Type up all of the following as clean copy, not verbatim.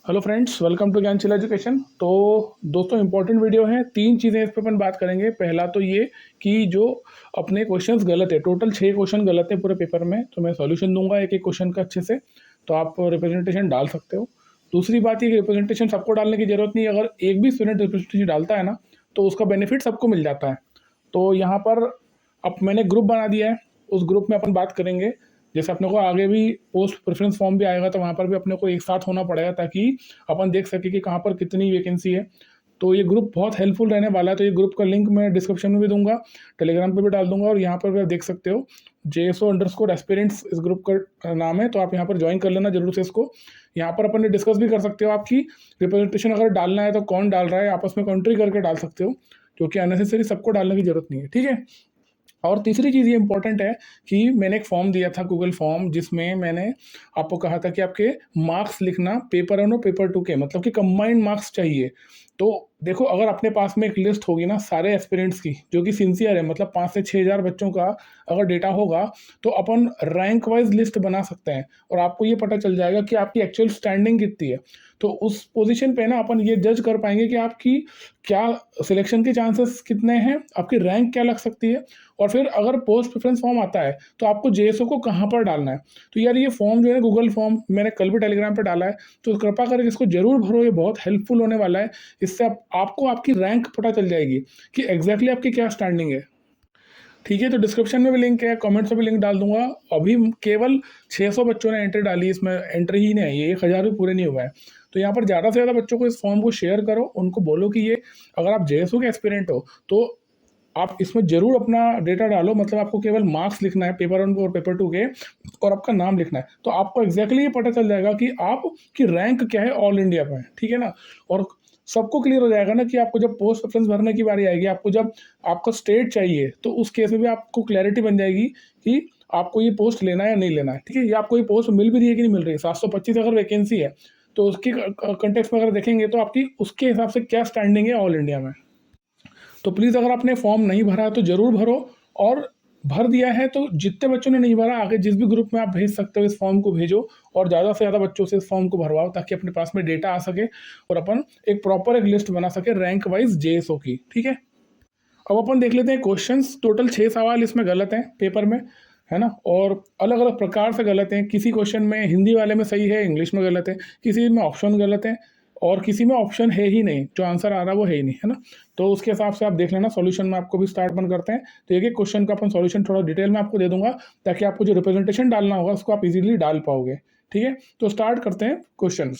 Hello friends, welcome to Gyansheel education. तो दोस्तों, important video है। तीन चीज़ें इस पे अपन बात करेंगे। पहला तो ये कि जो अपने क्वेश्चंस गलत है, टोटल 6 क्वेश्चन गलत है पूरे पेपर में, तो मैं सॉल्यूशन दूंगा एक एक क्वेश्चन का अच्छे से, तो आप रिप्रेजेंटेशन डाल सकते हो। दूसरी बात ये कि रिप्रेजेंटेशन सबको डालने की जरूरत नहीं है। अगर एक भी स्टूडेंट रिप्रेजेंटेशन डालता है ना, तो उसका बेनिफिट सबको मिल जाता है। तो यहाँ पर अब मैंने ग्रुप बना दिया है, उस ग्रुप में अपन बात करेंगे। जैसे अपने को आगे भी पोस्ट प्रेफरेंस फॉर्म भी आएगा, तो वहाँ पर भी अपने को एक साथ होना पड़ेगा, ताकि अपन देख सके कि कहाँ पर कितनी वैकेंसी है। तो ये ग्रुप बहुत हेल्पफुल रहने वाला है। तो ये ग्रुप का लिंक मैं डिस्क्रिप्शन में भी दूंगा, टेलीग्राम पे भी डाल दूंगा, और यहाँ पर भी आप देख सकते हो। JSO_aspirants इस ग्रुप का नाम है। तो आप यहाँ पर ज्वाइन कर लेना जरूर से इसको। यहाँ पर अपन डिस्कस भी कर सकते हो, आपकी रिप्रेजेंटेशन अगर डालना है तो कौन डाल रहा है, आपस में कंट्री करके डाल सकते हो, क्योंकि अननेसेसरी सबको डालने की जरूरत नहीं है। ठीक है। और तीसरी चीज़ ये इंपॉर्टेंट है कि मैंने एक फॉर्म दिया था, गूगल फॉर्म, जिसमें मैंने आपको कहा था कि आपके मार्क्स लिखना पेपर 1 और पेपर 2 के, मतलब कि कंबाइंड मार्क्स चाहिए। तो देखो, अगर अपने पास में एक लिस्ट होगी ना सारे एस्पिरेंट्स की, जो कि सिंसियर है, मतलब 5 से 6 हज़ार बच्चों का अगर डेटा होगा, तो अपन रैंक वाइज लिस्ट बना सकते हैं, और आपको ये पता चल जाएगा कि आपकी एक्चुअल स्टैंडिंग कितनी है। तो उस पोजीशन पे ना अपन ये जज कर पाएंगे कि आपकी क्या सिलेक्शन के चांसेस कितने हैं, आपकी रैंक क्या लग सकती है, और फिर अगर पोस्ट प्रेफरेंस फॉर्म आता है तो आपको JSO को कहाँ पर डालना है। तो यार, ये फॉर्म जो है गूगल फॉर्म, मैंने कल भी टेलीग्राम पे डाला है, तो कृपा करके इसको जरूर भरो। ये बहुत हेल्पफुल होने वाला है। इससे आपको आपकी रैंक पता चल जाएगी कि एग्जैक्टली आपकी क्या स्टैंडिंग है। ठीक है। तो डिस्क्रिप्शन में भी लिंक है, कमेंट्स में भी लिंक डाल दूंगा। अभी केवल 600 बच्चों ने एंट्री डाली, इसमें एंट्री ही नहीं है, ये 1000 भी पूरे नहीं हुआ है। तो यहाँ पर ज़्यादा से ज़्यादा बच्चों को इस फॉर्म को शेयर करो, उनको बोलो कि ये, अगर आप JSO के एस्पिरेंट हो तो आप इसमें जरूर अपना डेटा डालो। मतलब आपको केवल मार्क्स लिखना है पेपर 1 और पेपर 2 के, और आपका नाम लिखना है, तो आपको एग्जैक्टली ये पता चल जाएगा कि आपकी रैंक क्या है ऑल इंडिया में। ठीक है ना। और सबको क्लियर हो जाएगा ना कि आपको जब पोस्ट प्रेफरेंस भरने की बारी आएगी, आपको जब आपका स्टेट चाहिए, तो उस केस में भी आपको क्लैरिटी बन जाएगी कि आपको ये पोस्ट लेना है या नहीं लेना है। ठीक है। ये आपको ये पोस्ट मिल भी रही है कि नहीं मिल रही है। 725 अगर वैकेंसी है, तो उसकी कंटेक्स्ट में अगर देखेंगे तो आपकी उसके हिसाब से क्या स्टैंडिंग है ऑल इंडिया में। तो प्लीज़, अगर आपने फॉर्म नहीं भरा है तो ज़रूर भरो, और भर दिया है तो जितने बच्चों ने नहीं भरा, आगे जिस भी ग्रुप में आप भेज सकते हो इस फॉर्म को भेजो, और ज़्यादा से ज़्यादा बच्चों से इस फॉर्म को भरवाओ, ताकि अपने पास में डेटा आ सके, और अपन एक प्रॉपर एक लिस्ट बना सके रैंक वाइज JSO की। ठीक है। अब अपन देख लेते हैं क्वेश्चंस। टोटल 6 सवाल इसमें गलत हैं पेपर में, है ना, और अलग अलग प्रकार से गलत हैं। किसी क्वेश्चन में हिंदी वाले में सही है, इंग्लिश में गलत है, किसी में ऑप्शन गलत है, और किसी में ऑप्शन है ही नहीं, जो आंसर आ रहा है वो है ही नहीं, है ना। तो उसके हिसाब से आप देख लेना। सॉल्यूशन में आपको भी स्टार्ट अपन करते हैं। तो एक एक क्वेश्चन का अपन सॉल्यूशन थोड़ा डिटेल में आपको दे दूंगा, ताकि आपको जो रिप्रेजेंटेशन डालना होगा उसको आप इजीली डाल पाओगे। ठीक है। तो स्टार्ट करते हैं क्वेश्चन।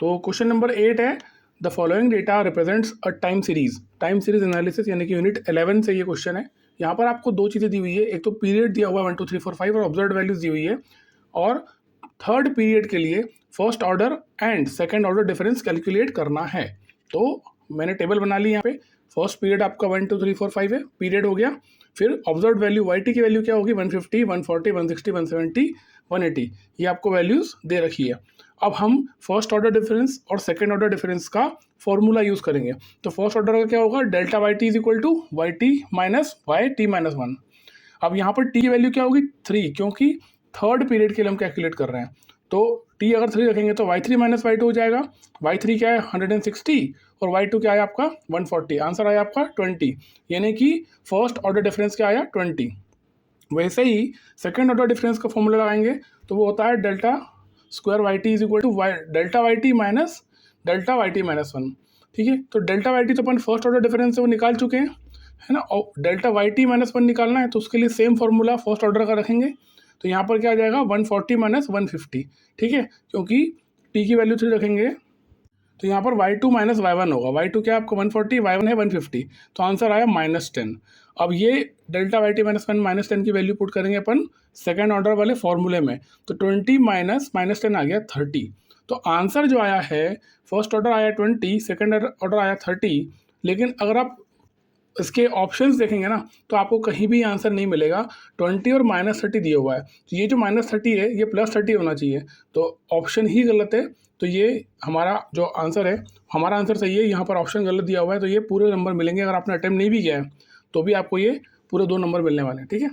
तो क्वेश्चन नंबर 8 है, the following data represents a time series. Time series analysis यानी कि यूनिट 11 से ये क्वेश्चन है। यहाँ पर आपको दो चीज़ें दी हुई है, एक तो पीरियड दिया हुआ है 1 2 3 4 5, और ऑब्जर्व वैल्यूज दी हुई है, और थर्ड पीरियड के लिए first order and second order difference calculate करना है। तो मैंने टेबल बना ली यहाँ पे। फर्स्ट पीरियड आपका 1 2 3 4 5 है, पीरियड हो गया। फिर ऑब्जर्व वैल्यू YT की वैल्यू क्या होगी, 150 140 160 170 180, ये आपको वैल्यूज दे रखी है। अब हम फर्स्ट ऑर्डर डिफरेंस और सेकेंड ऑर्डर डिफरेंस का फॉर्मूला यूज करेंगे। तो फर्स्ट ऑर्डर का क्या होगा, delta YT is equal to YT minus YT minus 1। अब यहाँ पर T की वैल्यू क्या होगी, 3, क्योंकि थर्ड पीरियड के लिए हम कैलकुलेट कर रहे हैं। तो T अगर 3 रखेंगे तो Y3 माइनस Y2 हो जाएगा। Y3 क्या है 160, और Y2 क्या है आपका 140। आंसर आया आपका 20, यानी कि फर्स्ट ऑर्डर डिफरेंस क्या आया 20। वैसे ही सेकेंड ऑर्डर डिफरेंस का फॉर्मूला लगाएंगे, तो वो होता है delta square YT is equal to delta YT minus delta YT minus 1। ठीक है। तो डेल्टा YT तो अपन फर्स्ट ऑर्डर डिफरेंस से वो निकाल चुके हैं, है ना। और डेल्टा YT माइनस 1 निकालना है, तो उसके लिए सेम फॉर्मूला फर्स्ट ऑर्डर का रखेंगे। तो यहाँ पर क्या आ जाएगा 140 माइनस 150। ठीक है। क्योंकि T की वैल्यू 3 रखेंगे, तो यहाँ पर Y2 माइनस Y1 होगा। Y2 क्या है आपको 140, Y1 है 150, तो आंसर आया -10। अब ये डेल्टा YT माइनस 1 -10 की वैल्यू पुट करेंगे अपन सेकेंड ऑर्डर वाले फॉर्मूले में, तो 20 माइनस -10 आ गया 30। तो आंसर जो आया है, फर्स्ट ऑर्डर आया 20, सेकेंड ऑर्डर आया 30। लेकिन अगर आप इसके ऑप्शंस देखेंगे ना, तो आपको कहीं भी आंसर नहीं मिलेगा। 20 और -30 दिया हुआ है, तो ये जो -30 है ये +30 होना चाहिए, तो ऑप्शन ही गलत है। तो ये हमारा जो आंसर है, हमारा आंसर सही है, यहाँ पर ऑप्शन गलत दिया हुआ है, तो ये पूरे नंबर मिलेंगे। अगर आपने अटेम्प्ट नहीं भी किया है तो भी आपको ये पूरे 2 नंबर मिलने वाले हैं। ठीक है।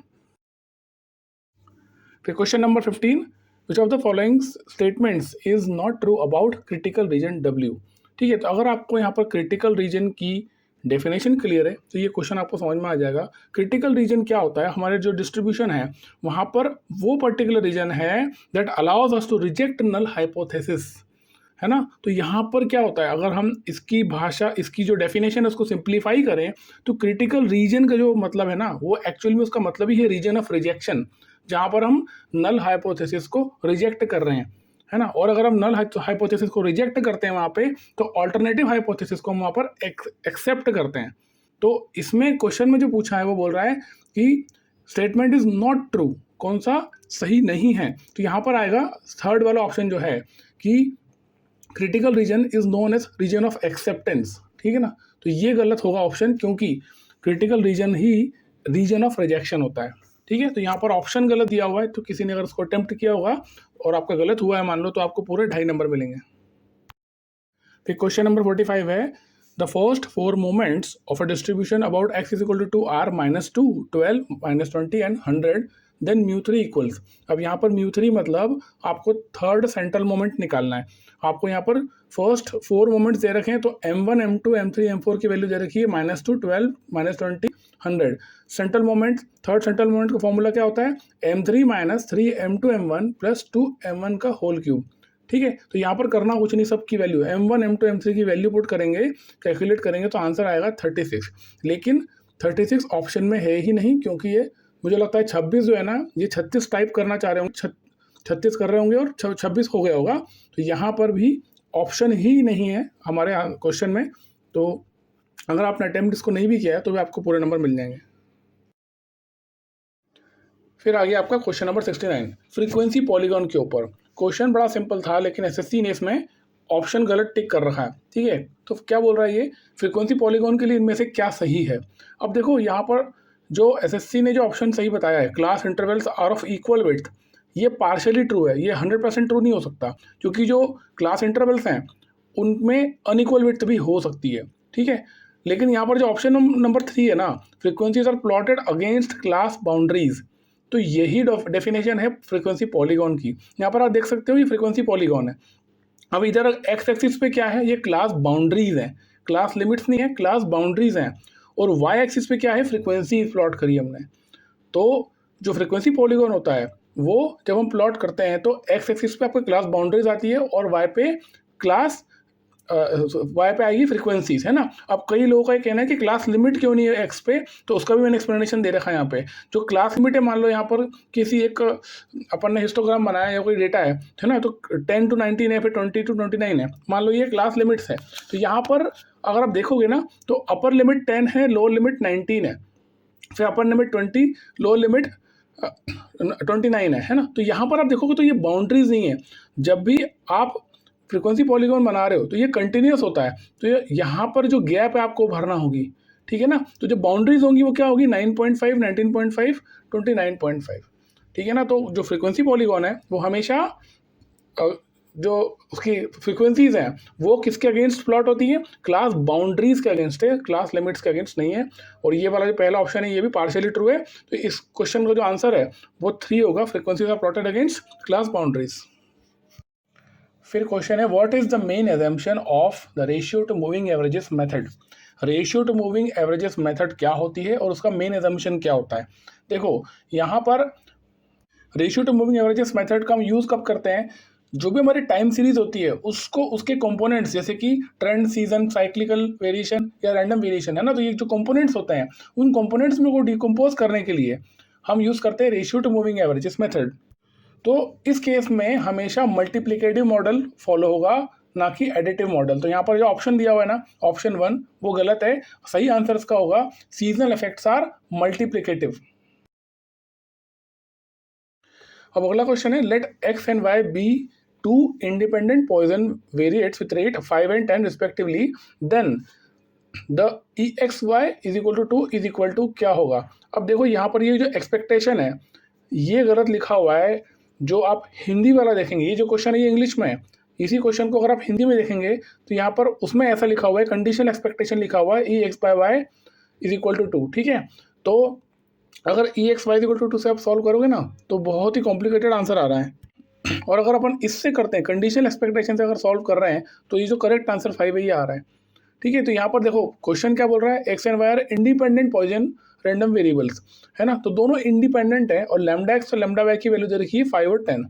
फिर question number 15, which of the following statements is not true about critical reason W. ठीक है, तो अगर आपको यहाँ पर क्रिटिकल रीजन की डेफिनेशन क्लियर है तो ये क्वेश्चन आपको समझ में आ जाएगा। क्रिटिकल रीजन क्या होता है, हमारे जो डिस्ट्रीब्यूशन है वहाँ पर वो पर्टिकुलर रीजन है that allows us to reject null hypothesis, है ना। तो यहाँ पर क्या होता है, अगर हम इसकी भाषा, इसकी जो डेफिनेशन है उसको सिंप्लीफाई करें तो क्रिटिकल रीजन का जो मतलब है ना वो एक्चुअल में उसका मतलब ही है रीजन ऑफ रिजेक्शन, जहाँ पर हम नल हाइपोथेसिस को रिजेक्ट कर रहे हैं, है ना। और अगर हम नल हाइपोथेसिस को रिजेक्ट करते हैं वहाँ पे तो ऑल्टरनेटिव हाइपोथेसिस को हम वहाँ पर एक्सेप्ट करते हैं। तो इसमें क्वेश्चन में जो पूछा है वो बोल रहा है कि स्टेटमेंट इज नॉट ट्रू, कौन सा सही नहीं है, तो यहाँ पर आएगा थर्ड वाला ऑप्शन जो है कि critical region is known as region of acceptance. ठीक है ना, तो ये गलत होगा ऑप्शन, क्योंकि क्रिटिकल रीजन ही रीजन ऑफ रिजेक्शन होता है। ठीक है, तो यहाँ पर ऑप्शन गलत दिया हुआ है, तो किसी ने अगर उसको अटेम्प्ट किया होगा और आपका गलत हुआ है मान लो, तो आपको पूरे 2.5 नंबर मिलेंगे। फिर क्वेश्चन नंबर 45 है the first 4 moments of a distribution about x is equal to are -2, 12, -20 and 100 then μ3 equals. अब यहाँ पर μ3 मतलब आपको थर्ड सेंट्रल मोमेंट निकालना है। आपको यहाँ पर फर्स्ट 4 मोमेंट्स दे रखे हैं, तो m1, m2, m3, m4 की वैल्यू दे रखी है -2, 12, -20, 100। Central moment, third central moment का फॉर्मूला क्या होता है, m3 - 3 m2 m1 + 2 m1 का होल क्यूब। ठीक है, तो यहाँ पर करना कुछ नहीं, सबकी वैल्यू m1, m2, m3 की वैल्यू पुट करेंगे, कैलकुलेट करेंगे तो आंसर आएगा 36। लेकिन 36 ऑप्शन में है ही नहीं, क्योंकि ये मुझे लगता है 26 जो है ना, ये 36 टाइप करना चाह रहे होंगे, 36 कर रहे होंगे और 26 हो गया होगा, तो यहाँ पर भी ऑप्शन ही नहीं है हमारे क्वेश्चन में। तो अगर आपने अटेम्प्ट इसको नहीं भी किया है तो भी आपको पूरे नंबर मिल जाएंगे। फिर आगे आपका क्वेश्चन नंबर 69 फ्रीक्वेंसी पॉलीगॉन के ऊपर। क्वेश्चन बड़ा सिंपल था, लेकिन एसएससी ने इसमें ऑप्शन गलत टिक कर रखा है। ठीक है, तो क्या बोल रहा है ये, फ्रीक्वेंसी पॉलीगॉन के लिए इनमें से क्या सही है। अब देखो यहाँ पर जो एसएससी ने जो ऑप्शन सही बताया है, class intervals are of equal width, ये पार्शियली ट्रू है, ये 100% ट्रू नहीं हो सकता, क्योंकि जो क्लास इंटरवल्स हैं उनमें अनइक्वल विड्थ भी हो सकती है। ठीक है, लेकिन यहाँ पर जो ऑप्शन नंबर 3 है ना, frequencies are plotted against class boundaries, तो यही डेफिनेशन है फ्रीक्वेंसी पॉलीगॉन की। यहाँ पर आप देख सकते हो ये फ्रीक्वेंसी पॉलीगॉन है। अब इधर एक्स एक्सिस पे क्या है, ये क्लास बाउंड्रीज हैं, क्लास लिमिट्स नहीं है, क्लास बाउंड्रीज हैं। और वाई एक्सिस पे क्या है, फ्रीक्वेंसी प्लॉट करी हमने। तो जो फ्रीक्वेंसी पॉलीगॉन होता है वो जब हम प्लॉट करते हैं तो एक्स एक्सिस पे आपको क्लास बाउंड्रीज आती है और वाई पे क्लास वाई पे आएगी फ्रीक्वेंसीज, है ना। अब कई लोगों का ये कहना है कि क्लास लिमिट क्यों नहीं है एक्स पे, तो उसका भी मैंने एक्सप्लेनेशन दे रखा है यहाँ पे। जो क्लास लिमिट है, मान लो यहाँ पर किसी एक अपन ने हिस्टोग्राम बनाया या कोई डेटा है ना, तो 10 to 19 है, फिर 20 to 29 है, मान लो ये क्लास लिमिट्स है। तो यहाँ पर अगर आप देखोगे ना तो अपर लिमिट 10 है, लोअर लिमिट 19 है, फिर अपर लिमिट 20, लोअर लिमिट 29 है ना। तो यहाँ पर आप देखोगे तो ये बाउंड्रीज नहीं है। जब भी आप फ्रीक्वेंसी पॉलीगॉन बना रहे हो तो ये कंटिन्यूस होता है, तो ये यहाँ पर जो गैप है आपको भरना होगी। ठीक है ना, तो जो बाउंड्रीज होंगी वो क्या होगी, 9.5, 19.5, 29.5। ठीक है ना, तो जो फ्रीक्वेंसी पॉलीगॉन है वो हमेशा जो उसकी फ्रीक्वेंसीज हैं वो किसके अगेंस्ट प्लॉट होती है, क्लास बाउंड्रीज के अगेंस्ट है, क्लास लिमिट्स के अगेंस्ट नहीं है। और ये वाला जो पहला ऑप्शन है ये भी पार्शियली ट्रू है, तो इस क्वेश्चन का जो आंसर है वो 3 होगा, frequencies are plotted against class boundaries. फिर क्वेश्चन है what is the main assumption of the ratio to moving averages method. Ratio to moving averages method क्या होती है और उसका मेन एजम्पशन क्या होता है। देखो यहाँ पर ratio to moving averages method का हम यूज़ कब करते हैं, जो भी हमारी टाइम सीरीज होती है उसको उसके कंपोनेंट्स, जैसे कि ट्रेंड, सीजन, साइक्लिकल वेरिएशन या रैंडम वेरिएशन, है ना, तो ये जो कंपोनेंट्स होते हैं उन कंपोनेंट्स में को डिकम्पोज करने के लिए हम यूज़ करते हैं ratio to moving averages method. तो इस केस में हमेशा मल्टीप्लिकेटिव मॉडल फॉलो होगा, ना कि एडिटिव मॉडल। तो यहाँ पर जो ऑप्शन दिया हुआ है ना, ऑप्शन 1 वो गलत है, सही आंसर इसका होगा सीजनल इफेक्ट्स आर मल्टीप्लिकेटिव। अब अगला क्वेश्चन है let x and y be two independent Poisson variates with rate 5 and 10 respectively, then the e x y is equal to 2 is equal to क्या होगा। अब देखो यहाँ पर ये जो एक्सपेक्टेशन है ये गलत लिखा हुआ है। जो आप हिंदी वाला देखेंगे, ये जो क्वेश्चन है ये इंग्लिश में है, इसी क्वेश्चन को अगर आप हिंदी में देखेंगे तो यहाँ पर उसमें ऐसा लिखा हुआ है, कंडीशनल एक्सपेक्टेशन लिखा हुआ है, e x by y is equal to 2। ठीक है, तो अगर e x y is equal to 2 से आप सॉल्व करोगे ना तो बहुत ही कॉम्प्लिकेटेड आंसर आ रहा है। और अगर अपन इससे करते हैं, कंडीशनल एक्सपेक्टेशन से अगर सॉल्व कर रहे हैं, तो ये जो करेक्ट आंसर 5 है ये आ रहा है। ठीक है, तो यहाँ पर देखो क्वेश्चन क्या बोल रहा है, X and Y are independent Poisson random variables, है ना, तो दोनों इंडिपेंडेंट है और लैम्डा एक्स और लैम्डा वाई की वैल्यू दे रखी है 5 और 10।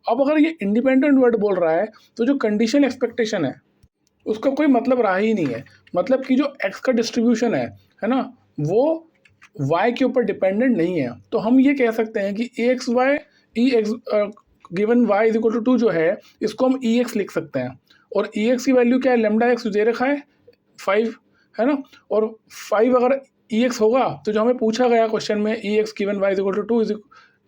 अब अगर ये इंडिपेंडेंट वर्ड बोल रहा है तो जो कंडीशन एक्सपेक्टेशन है उसका कोई मतलब रहा ही नहीं है। मतलब कि जो एक्स का डिस्ट्रीब्यूशन है ना, वो वाई के ऊपर डिपेंडेंट नहीं है। तो हम ये कह सकते हैं कि a x y e x given y is equal to 2 जो है, इसको हम ई एक्स लिख सकते हैं। और ई एक्स की वैल्यू क्या है, लेमडा एक्स दे रखा है 5, है ना, और 5 अगर ई एक्स होगा तो जो हमें पूछा गया क्वेश्चन में e x given y is equal to 2 is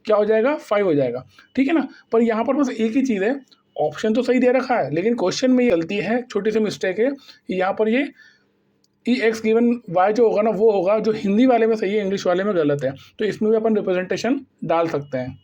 क्या हो जाएगा, 5 हो जाएगा। ठीक है ना, पर यहाँ पर बस एक ही चीज़ है, ऑप्शन तो सही दे रखा है लेकिन क्वेश्चन में ये गलती है, छोटी सी मिस्टेक है कि यहाँ पर ये ई एक्स गिवन वाई जो होगा ना वो होगा जो हिंदी वाले में सही है, इंग्लिश वाले में गलत है। तो इसमें भी अपन रिप्रेजेंटेशन डाल सकते हैं।